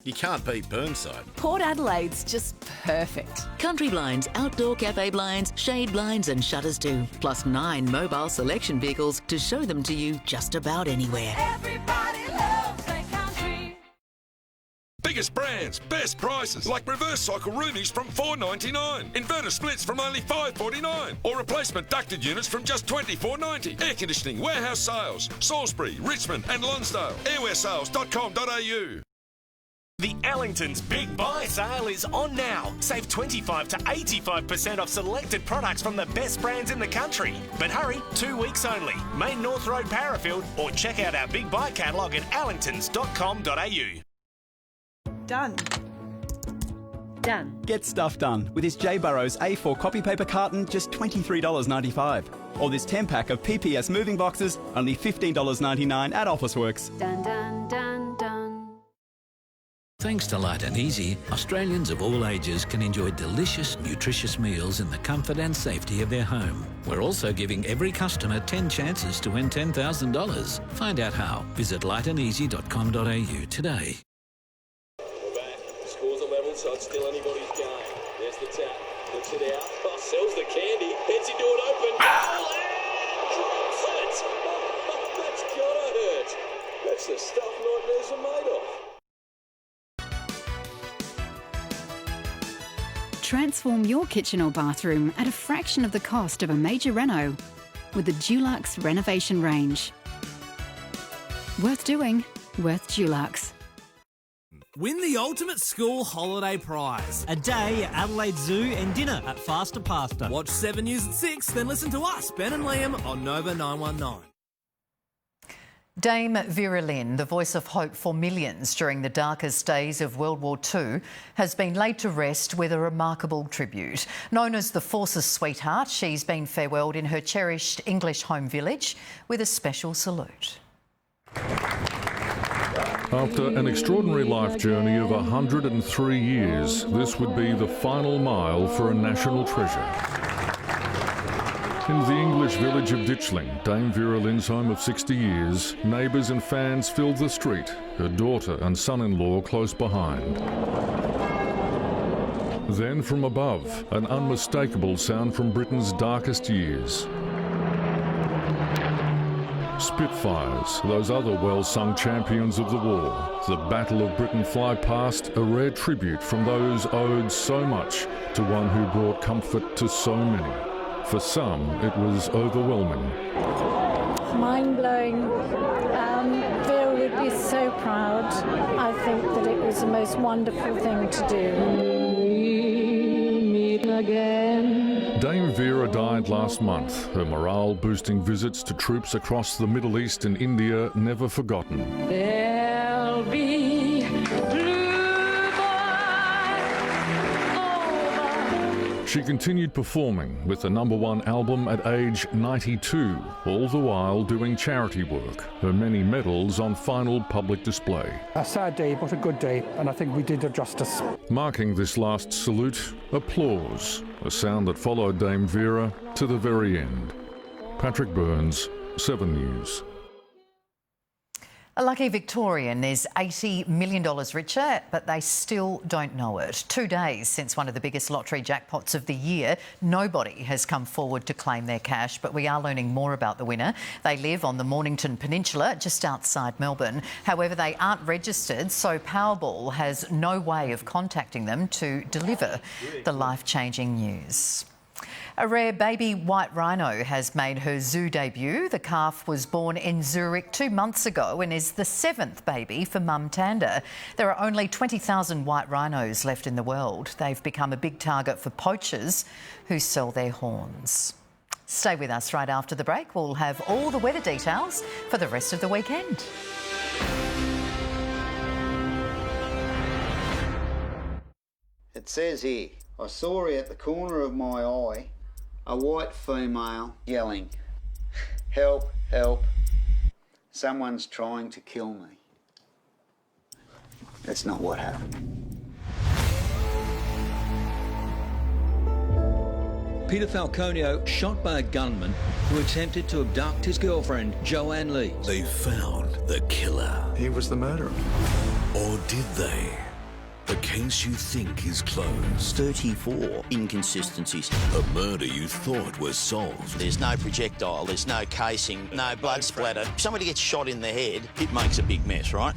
You can't beat Burnside. Port Adelaide's just perfect. Country blinds, outdoor cafe blinds, shade blinds and shutters too. Plus 9 mobile selection vehicles to show them to you just about anywhere. Everybody loves their country. Biggest brands, best prices, like reverse cycle roomies from $4.99, inverter splits from only $5.49, or replacement ducted units from just $24.90. Air conditioning, warehouse sales, Salisbury, Richmond and Lonsdale. Airwaresales.com.au. The Allington's Big Buy sale is on now. Save 25 to 85% off selected products from the best brands in the country. But hurry, 2 weeks only. Main North Road, Parafield, or check out our Big Buy catalogue at allingtons.com.au. Done. Done. Get stuff done with this J. Burrows A4 copy paper carton, just $23.95. Or this 10-pack of PPS moving boxes, only $15.99 at Officeworks. Done, done, done, done. Thanks to Light and Easy, Australians of all ages can enjoy delicious, nutritious meals in the comfort and safety of their home. We're also giving every customer 10 chances to win $10,000. Find out how. Visit lightandeasy.com.au today. We're back. Scores are level, so it's still anybody's game. There's the tap. Looks it out. Oh, sells the candy. Heads into an open goal and drops it. Oh, that's gotta hurt. That's the stuff nightmares are made of. Transform your kitchen or bathroom at a fraction of the cost of a major reno with the Dulux renovation range. Worth doing, worth Dulux. Win the ultimate school holiday prize. A day at Adelaide Zoo and dinner at Faster Pasta. Watch 7 News at 6, then listen to us, Ben and Liam, on Nova 919. Dame Vera Lynn, the voice of hope for millions during the darkest days of World War II, has been laid to rest with a remarkable tribute. Known as the Force's sweetheart, she's been farewelled in her cherished English home village with a special salute. After an extraordinary life journey of 103 years, this would be the final mile for a national treasure. In the English village of Ditchling, Dame Vera Lynn's home of 60 years, neighbours and fans filled the street, her daughter and son-in-law close behind. Then from above, an unmistakable sound from Britain's darkest years. Spitfires, those other well-sung champions of the war. The Battle of Britain fly past, a rare tribute from those owed so much to one who brought comfort to so many. For some, it was overwhelming. Mind-blowing. Vera would be so proud. I think that it was the most wonderful thing to do. We'll meet again. Dame Vera died last month, her morale-boosting visits to troops across the Middle East and India never forgotten. There'll be She continued performing with the #1 album at age 92, all the while doing charity work, her many medals on final public display. A sad day, but a good day, and I think we did her justice. Marking this last salute, applause, a sound that followed Dame Vera to the very end. Patrick Burns, 7 News. A lucky Victorian is $80 million richer, but they still don't know it. 2 days since one of the biggest lottery jackpots of the year, nobody has come forward to claim their cash, but we are learning more about the winner. They live on the Mornington Peninsula, just outside Melbourne. However, they aren't registered, so Powerball has no way of contacting them to deliver the life-changing news. A rare baby white rhino has made her zoo debut. The calf was born in Zurich 2 months ago and is the 7th baby for Mum Tanda. There are only 20,000 white rhinos left in the world. They've become a big target for poachers who sell their horns. Stay with us right after the break. We'll have all the weather details for the rest of the weekend. It says here, I saw her at the corner of my eye, a white female yelling, "Help, help, someone's trying to kill me." That's not what happened. Peter Falconio shot by a gunman who attempted to abduct his girlfriend, Joanne Lee. They found the killer. He was the murderer. Or did they? The case you think is closed. 34 inconsistencies. A murder you thought was solved. There's no projectile, there's no casing, no blood splatter. If somebody gets shot in the head, it makes a big mess, right?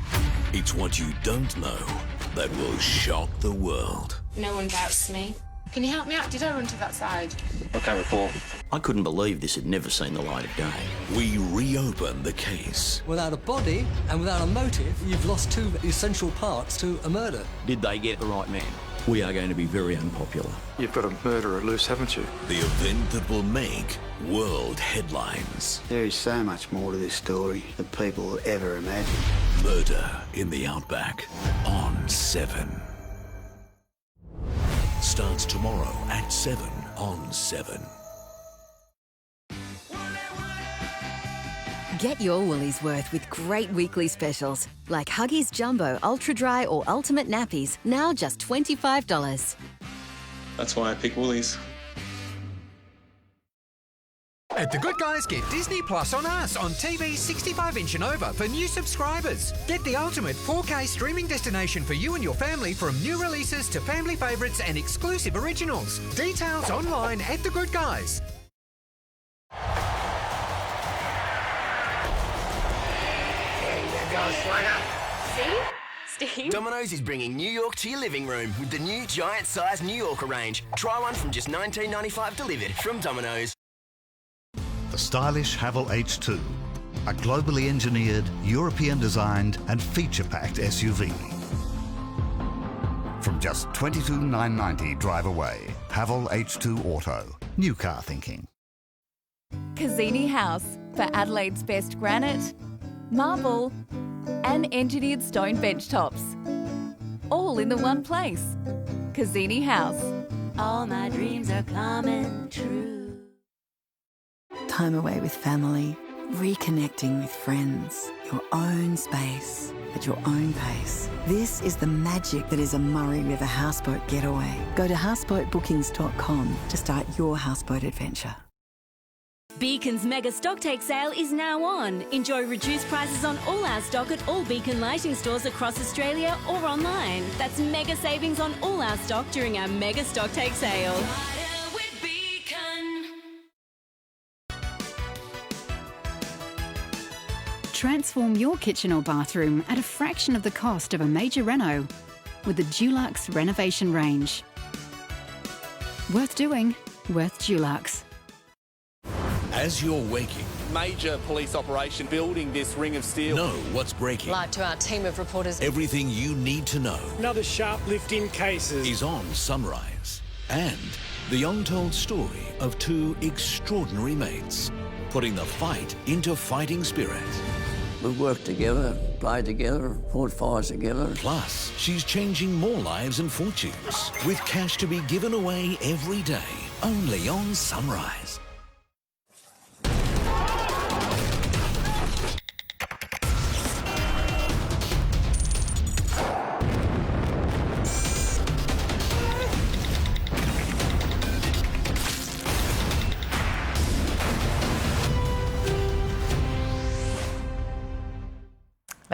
It's what you don't know that will shock the world. No one doubts me. Can you help me out? Did I run to that side? I can't recall. I couldn't believe this had never seen the light of day. We reopen the case. Without a body and without a motive, you've lost 2 essential parts to a murder. Did they get the right man? We are going to be very unpopular. You've got a murderer loose, haven't you? The event that will make world headlines. There is so much more to this story than people will ever imagine. Murder in the Outback on 7. Starts tomorrow at 7 on 7. Get your Woolies worth with great weekly specials like Huggies Jumbo Ultra Dry or Ultimate Nappies, now just $25. That's why I pick Woolies. At The Good Guys, get Disney Plus on us on TV 65-inch and over for new subscribers. Get the ultimate 4K streaming destination for you and your family, from new releases to family favourites and exclusive originals. Details online at The Good Guys. See? Steve? Domino's is bringing New York to your living room with the new giant-sized New Yorker range. Try one from just $19.95 delivered from Domino's. The stylish Haval H2, a globally engineered, European-designed and feature-packed SUV. From just $22,990 drive away. Haval H2 Auto. New car thinking. Cassini House for Adelaide's best granite, marble and engineered stone bench tops. All in the one place. Cassini House. All my dreams are coming true. Time away with family, reconnecting with friends, your own space at your own pace. This is the magic that is a Murray River houseboat getaway. Go to houseboatbookings.com to start your houseboat adventure. Beacon's Mega Stocktake sale is now on. Enjoy reduced prices on all our stock at all Beacon lighting stores across Australia or online. That's mega savings on all our stock during our Mega Stocktake sale. Transform your kitchen or bathroom at a fraction of the cost of a major reno with the Dulux renovation range. Worth doing, worth Dulux. As you're waking, major police operation building this ring of steel. know what's breaking. Live to our team of reporters. Everything you need to know. Another sharp lift in cases. Is on Sunrise. And the untold story of 2 extraordinary mates putting the fight into fighting spirit. We've worked together, played together, fought fires together. Plus, she's changing more lives and fortunes with cash to be given away every day, only on Sunrise.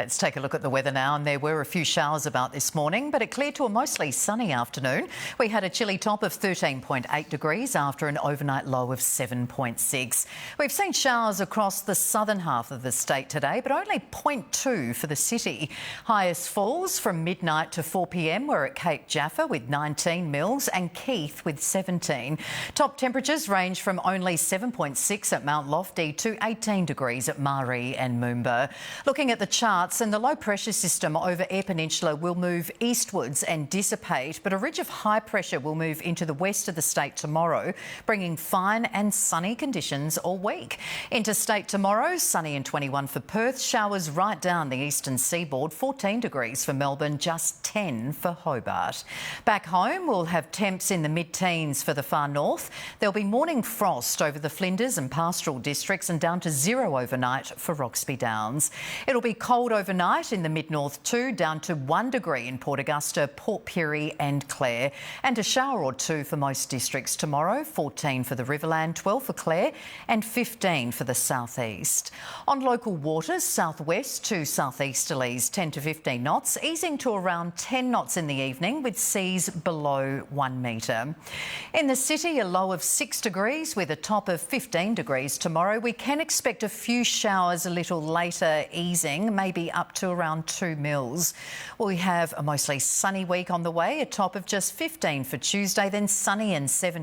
Let's take a look at the weather now, and there were a few showers about this morning, but it cleared to a mostly sunny afternoon. We had a chilly top of 13.8 degrees after an overnight low of 7.6. We've seen showers across the southern half of the state today, but only 0.2 for the city. Highest falls from midnight to 4 p.m. were at Cape Jaffa with 19 mils and Keith with 17. Top temperatures range from only 7.6 at Mount Lofty to 18 degrees at Maree and Moomba. Looking at the charts, and the low pressure system over Eyre Peninsula will move eastwards and dissipate, but a ridge of high pressure will move into the west of the state tomorrow, bringing fine and sunny conditions all week. Interstate tomorrow, sunny and 21 for Perth, showers right down the eastern seaboard, 14 degrees for Melbourne, just 10 for Hobart. Back home, we'll have temps in the mid-teens for the far north. There'll be morning frost over the Flinders and pastoral districts and down to 0 overnight for Roxby Downs. It'll be cold overnight in the mid-north too, down to 1 degree in Port Augusta, Port Pirie and Clare, and a shower or two for most districts tomorrow, 14 for the Riverland, 12 for Clare and 15 for the southeast. On local waters, southwest to southeasterlies 10 to 15 knots, easing to around 10 knots in the evening with seas below 1 metre. In the city, a low of 6 degrees with a top of 15 degrees tomorrow. We can expect a few showers a little later, easing, maybe up to around 2 mils. We have a mostly sunny week on the way, a top of just 15 for Tuesday, then sunny and 7.